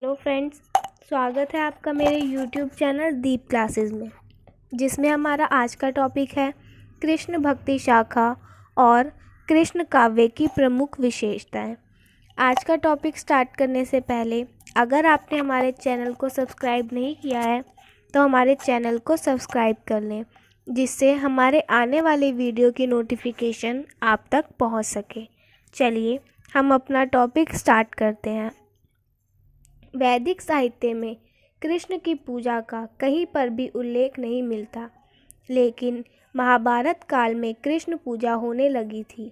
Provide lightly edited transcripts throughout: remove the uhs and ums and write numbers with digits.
Hello friends, स्वागत है आपका मेरे यूट्यूब चैनल दीप क्लासेस में, जिसमें हमारा आज का टॉपिक है कृष्ण भक्ति शाखा और कृष्ण काव्य की प्रमुख विशेषताएं। आज का टॉपिक स्टार्ट करने से पहले अगर आपने हमारे चैनल को सब्सक्राइब नहीं किया है तो हमारे चैनल को सब्सक्राइब कर लें, जिससे हमारे आने वाले वीडियो की नोटिफिकेशन आप तक पहुंच सके। चलिए हम अपना टॉपिक स्टार्ट करते हैं। वैदिक साहित्य में कृष्ण की पूजा का कहीं पर भी उल्लेख नहीं मिलता, लेकिन महाभारत काल में कृष्ण पूजा होने लगी थी।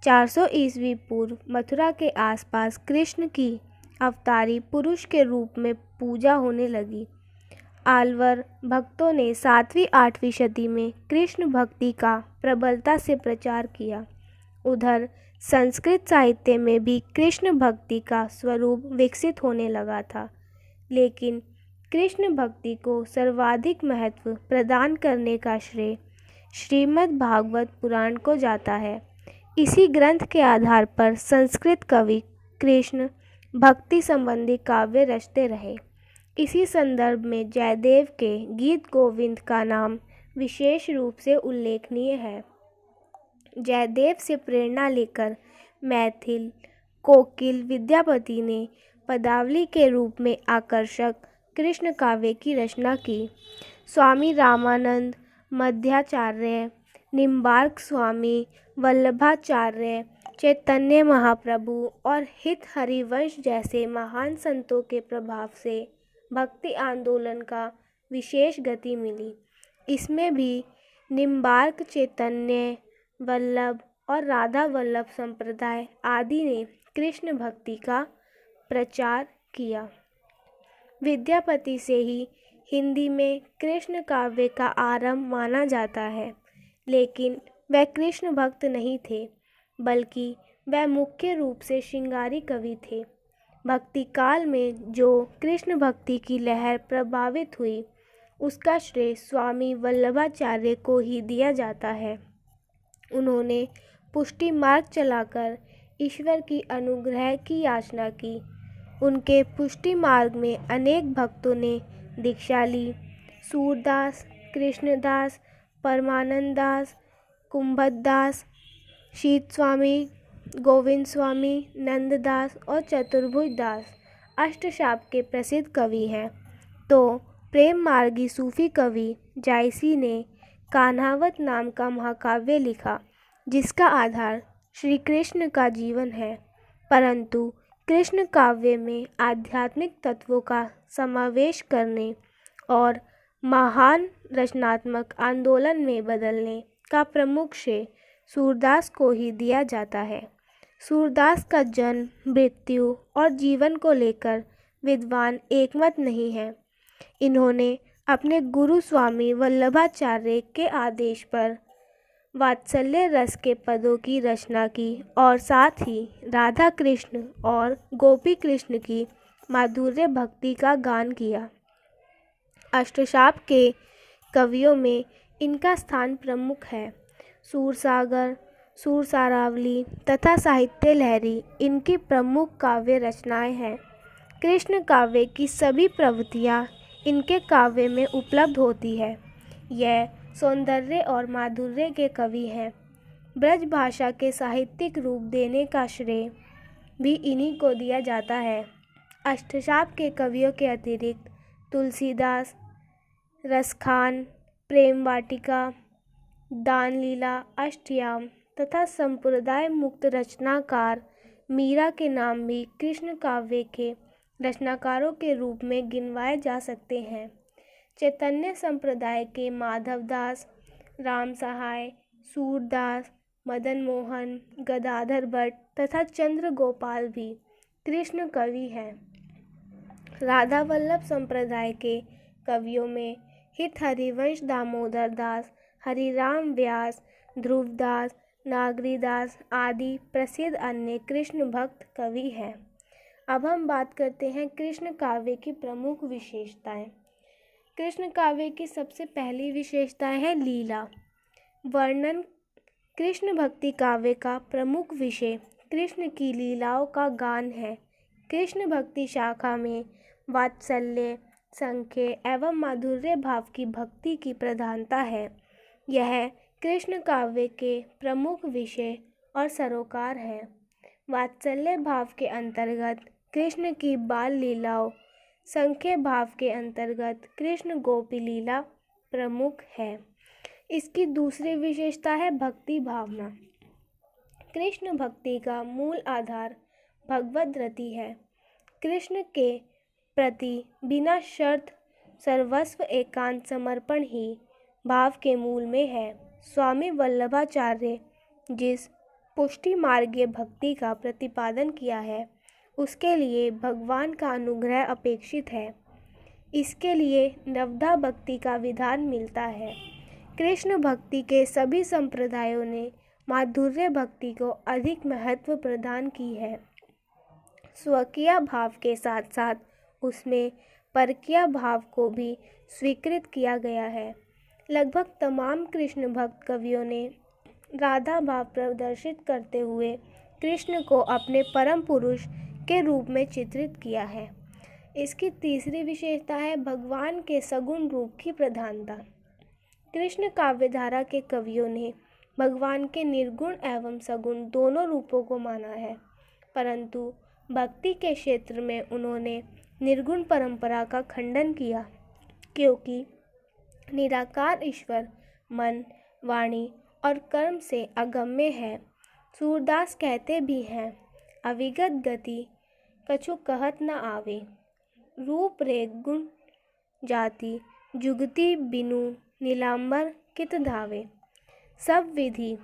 400 ईस्वी पूर्व मथुरा के आसपास कृष्ण की अवतारी पुरुष के रूप में पूजा होने लगी। आलवर भक्तों ने 7वीं-8वीं सदी में कृष्ण भक्ति का प्रबलता से प्रचार किया। उधर संस्कृत साहित्य में भी कृष्ण भक्ति का स्वरूप विकसित होने लगा था, लेकिन कृष्ण भक्ति को सर्वाधिक महत्व प्रदान करने का श्रेय श्रीमद् भागवत पुराण को जाता है। इसी ग्रंथ के आधार पर संस्कृत कवि कृष्ण भक्ति संबंधी काव्य रचते रहे। इसी संदर्भ में जयदेव के गीत गोविंद का नाम विशेष रूप से उल्लेखनीय है। जयदेव से प्रेरणा लेकर मैथिल कोकिल विद्यापति ने पदावली के रूप में आकर्षक कृष्ण काव्य की रचना की। स्वामी रामानंद मध्वाचार्य, निम्बार्क स्वामी वल्लभाचार्य, चैतन्य महाप्रभु और हित हरिवंश जैसे महान संतों के प्रभाव से भक्ति आंदोलन का विशेष गति मिली। इसमें भी निम्बार्क, चैतन्य वल्लभ और राधा वल्लभ संप्रदाय आदि ने कृष्ण भक्ति का प्रचार किया। विद्यापति से ही हिंदी में कृष्ण काव्य का आरंभ माना जाता है, लेकिन वह कृष्ण भक्त नहीं थे, बल्कि वह मुख्य रूप से श्रृंगारी कवि थे। भक्ति काल में जो कृष्ण भक्ति की लहर प्रभावित हुई, उसका श्रेय स्वामी वल्लभाचार्य को ही दिया जाता है। उन्होंने पुष्टि मार्ग चलाकर ईश्वर की अनुग्रह की याचना की। उनके पुष्टि मार्ग में अनेक भक्तों ने दीक्षा ली। सूरदास, कृष्णदास, परमानंद दास, कुंभदास, शीत स्वामी, गोविंद स्वामी, नंददास और चतुर्भुज दास अष्टशाप के प्रसिद्ध कवि हैं। तो प्रेम मार्गी सूफी कवि जायसी ने कान्हावत नाम का महाकाव्य लिखा, जिसका आधार श्री कृष्ण का जीवन है, परंतु कृष्ण काव्य में आध्यात्मिक तत्वों का समावेश करने और महान रचनात्मक आंदोलन में बदलने का प्रमुख श्रेय सूरदास को ही दिया जाता है। सूरदास का जन्म, मृत्यु और जीवन को लेकर विद्वान एकमत नहीं है। इन्होंने अपने गुरु स्वामी वल्लभाचार्य के आदेश पर वात्सल्य रस के पदों की रचना की और साथ ही राधा कृष्ण और गोपी कृष्ण की माधुर्य भक्ति का गान किया। अष्टशाप के कवियों में इनका स्थान प्रमुख है। सूरसागर, सूरसारावली तथा साहित्य लहरी इनकी प्रमुख काव्य रचनाएं हैं। कृष्ण काव्य की सभी प्रवृत्तियाँ इनके काव्य में उपलब्ध होती है। यह सौंदर्य और माधुर्य के कवि हैं। ब्रज भाषा के साहित्यिक रूप देने का श्रेय भी इन्हीं को दिया जाता है। अष्टशाप के कवियों के अतिरिक्त तुलसीदास, रसखान, प्रेम वाटिका, दान लीला, अष्टयाम तथा संप्रदाय मुक्त रचनाकार मीरा के नाम भी कृष्ण काव्य के रचनाकारों के रूप में गिनवाए जा सकते हैं। चैतन्य संप्रदाय के माधवदास, राम सहाय, सूरदास, मदन मोहन, गदाधर भट्ट तथा चंद्र गोपाल भी कृष्ण कवि हैं। राधा वल्लभ संप्रदाय के कवियों में हित हरिवंश, दामोदर दास, हरिराम व्यास, ध्रुवदास, नागरीदास आदि प्रसिद्ध अन्य कृष्ण भक्त कवि हैं। अब हम बात करते हैं कृष्ण काव्य की प्रमुख विशेषताएं। कृष्ण काव्य की सबसे पहली विशेषता है लीला वर्णन। कृष्ण भक्ति काव्य का प्रमुख विषय कृष्ण की लीलाओं का गान है। कृष्ण भक्ति शाखा में वात्सल्य, संख्य एवं माधुर्य भाव की भक्ति की प्रधानता है। यह कृष्ण काव्य के प्रमुख विषय और सरोकार है। वात्सल्य भाव के अंतर्गत कृष्ण की बाल लीलाओं, संख्य भाव के अंतर्गत कृष्ण गोपी लीला प्रमुख है। इसकी दूसरी विशेषता है भक्ति भावना। कृष्ण भक्ति का मूल आधार भगवद रति है। कृष्ण के प्रति बिना शर्त सर्वस्व एकांत समर्पण ही भाव के मूल में है। स्वामी वल्लभाचार्य जिस पुष्टि मार्गीय भक्ति का प्रतिपादन किया है, उसके लिए भगवान का अनुग्रह अपेक्षित है। इसके लिए नवधा भक्ति का विधान मिलता है। कृष्ण भक्ति के सभी संप्रदायों ने माधुर्य भक्ति को अधिक महत्व प्रदान की है। स्वकीय भाव के साथ साथ उसमें परकीय भाव को भी स्वीकृत किया गया है। लगभग तमाम कृष्ण भक्त कवियों ने राधा भाव प्रदर्शित करते हुए कृष्ण को अपने परम पुरुष के रूप में चित्रित किया है। इसकी तीसरी विशेषता है भगवान के सगुण रूप की प्रधानता। कृष्ण काव्यधारा के कवियों ने भगवान के निर्गुण एवं सगुण दोनों रूपों को माना है, परंतु भक्ति के क्षेत्र में उन्होंने निर्गुण परंपरा का खंडन किया, क्योंकि निराकार ईश्वर मन, वाणी और कर्म से अगम्य है। सूरदास कहते भी हैं, अविगत गति कछु कहत न आवे, रूप रे गुण जाति जुगति बिनु नीलांबर कित धावे। सब विधि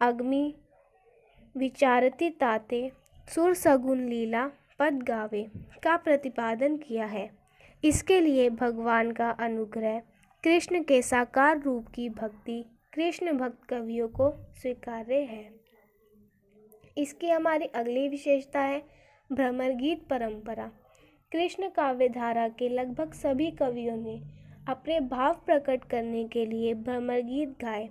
अग्नि विचारति ताते, सुर सगुन लीला पद गावे का प्रतिपादन किया है। इसके लिए भगवान का अनुग्रह, कृष्ण के साकार रूप की भक्ति कृष्ण भक्त कवियों को स्वीकार्य है। इसकी हमारी अगली विशेषता है भ्रमर गीत परंपरा। कृष्ण काव्य धारा के लगभग सभी कवियों ने अपने भाव प्रकट करने के लिए भ्रमर गीत गाए।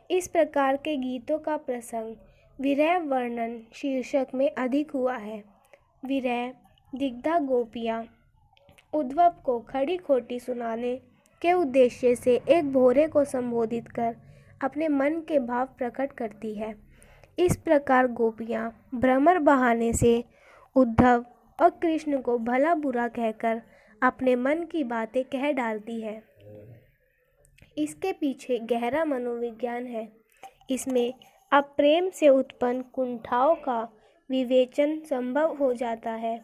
इस प्रकार के गीतों का प्रसंग विरह वर्णन शीर्षक में अधिक हुआ है। विरह दिग्धा गोपियाँ उद्धव को खड़ी खोटी सुनाने के उद्देश्य से एक भोरे को संबोधित कर अपने मन के भाव प्रकट करती है। इस प्रकार गोपियाँ भ्रमर बहाने से उद्धव और कृष्ण को भला बुरा कहकर अपने मन की बातें कह डालती है। इसके पीछे गहरा मनोविज्ञान है। इसमें अब प्रेम से उत्पन्न कुंठाओं का विवेचन संभव हो जाता है।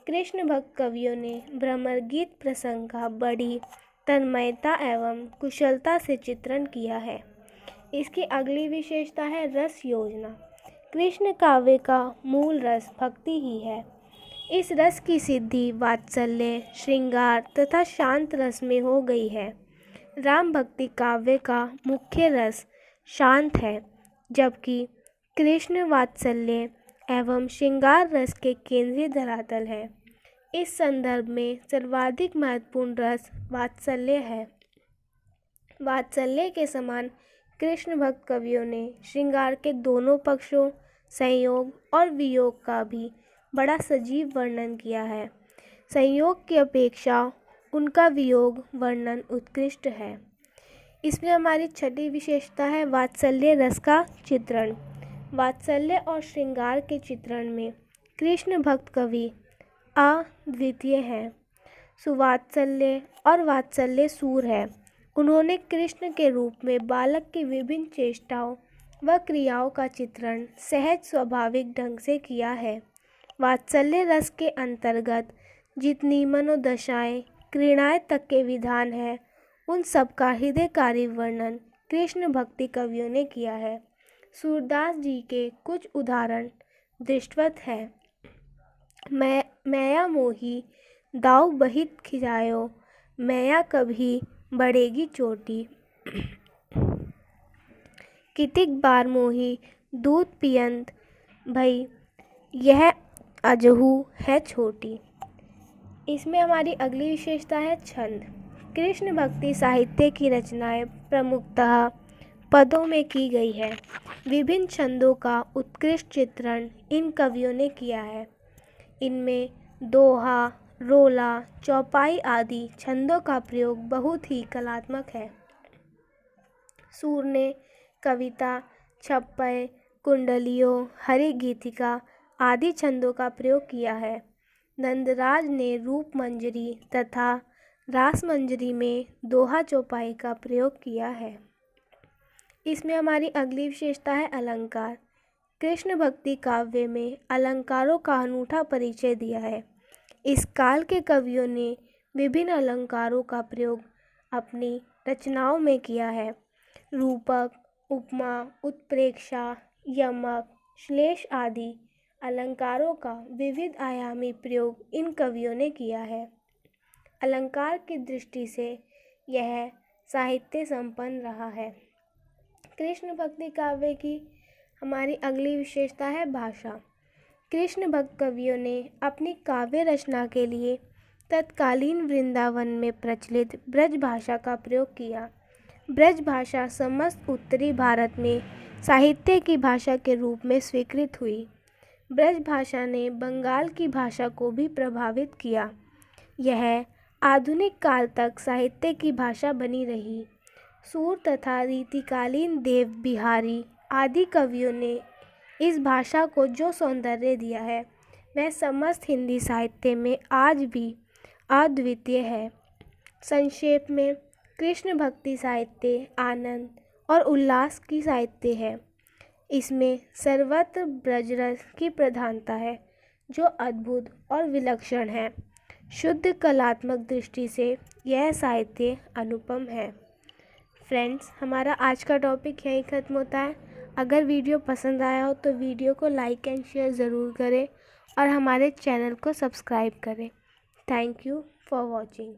कृष्ण भक्त कवियों ने भ्रमर गीत प्रसंग का बड़ी तन्मयता एवं कुशलता से चित्रण किया है। इसकी अगली विशेषता है रस योजना। कृष्ण काव्य का मूल रस भक्ति ही है। इस रस की सिद्धि वात्सल्य, श्रृंगार तथा शांत रस में हो गई है। राम भक्ति काव्य का मुख्य रस शांत है, जबकि कृष्ण वात्सल्य एवं श्रृंगार रस के केंद्रीय धरातल है। इस संदर्भ में सर्वाधिक महत्वपूर्ण रस वात्सल्य है। वात्सल्य के समान कृष्ण भक्त कवियों ने श्रृंगार के दोनों पक्षों, संयोग और वियोग का भी बड़ा सजीव वर्णन किया है। संयोग की अपेक्षा उनका वियोग वर्णन उत्कृष्ट है। इसमें हमारी छठी विशेषता है वात्सल्य रस का चित्रण। वात्सल्य और श्रृंगार के चित्रण में कृष्ण भक्त कवि अद्वितीय हैं। सुवात्सल्य और वात्सल्य सूर है। उन्होंने कृष्ण के रूप में बालक की विभिन्न चेष्टाओं व क्रियाओं का चित्रण सहज स्वाभाविक ढंग से किया है। वात्सल्य रस के अंतर्गत जितनी मनोदशाएं, क्रीड़ाएं तक के विधान है, उन सब का हृदयकारी वर्णन कृष्ण भक्ति कवियों ने किया है। सूरदास जी के कुछ उदाहरण दृष्टवत है। मैया मोही दाऊ बहित खिजायो, मैया कभी बढ़ेगी चोटी। कितिक बार मोही दूध पियंत भई, यह अजहू है छोटी। इसमें हमारी अगली विशेषता है छंद। कृष्ण भक्ति साहित्य की रचनाएं प्रमुखतः पदों में की गई है। विभिन्न छंदों का उत्कृष्ट चित्रण इन कवियों ने किया है। इनमें दोहा, रोला, चौपाई आदि छंदों का प्रयोग बहुत ही कलात्मक है। सूर ने कविता, छप्पय, कुंडलियों, हरि गीतिका आदि छंदों का प्रयोग किया है। नंदराज ने रूप मंजरी तथा रास मंजरी में दोहा चौपाई का प्रयोग किया है। इसमें हमारी अगली विशेषता है अलंकार। कृष्ण भक्ति काव्य में अलंकारों का अनूठा परिचय दिया है। इस काल के कवियों ने विभिन्न अलंकारों का प्रयोग अपनी रचनाओं में किया है। रूपक, उपमा, उत्प्रेक्षा, यमक, श्लेष आदि अलंकारों का विविध आयामी प्रयोग इन कवियों ने किया है। अलंकार की दृष्टि से यह साहित्य संपन्न रहा है। कृष्ण भक्ति काव्य की हमारी अगली विशेषता है भाषा। कृष्ण भक्त कवियों ने अपनी काव्य रचना के लिए तत्कालीन वृंदावन में प्रचलित ब्रज भाषा का प्रयोग किया। ब्रज भाषा समस्त उत्तरी भारत में साहित्य की भाषा के रूप में स्वीकृत हुई। ब्रज भाषा ने बंगाल की भाषा को भी प्रभावित किया। यह आधुनिक काल तक साहित्य की भाषा बनी रही। सूर तथा रीतिकालीन देव बिहारी आदि कवियों ने इस भाषा को जो सौंदर्य दिया है वह समस्त हिंदी साहित्य में आज भी अद्वितीय है। संक्षेप में कृष्ण भक्ति साहित्य आनंद और उल्लास की साहित्य है। इसमें सर्वत्र ब्रजरस की प्रधानता है जो अद्भुत और विलक्षण है। शुद्ध कलात्मक दृष्टि से यह साहित्य अनुपम है। फ्रेंड्स, हमारा आज का टॉपिक यहीं ख़त्म होता है। अगर वीडियो पसंद आया हो तो वीडियो को लाइक एंड शेयर ज़रूर करें और हमारे चैनल को सब्सक्राइब करें। Thank you for watching.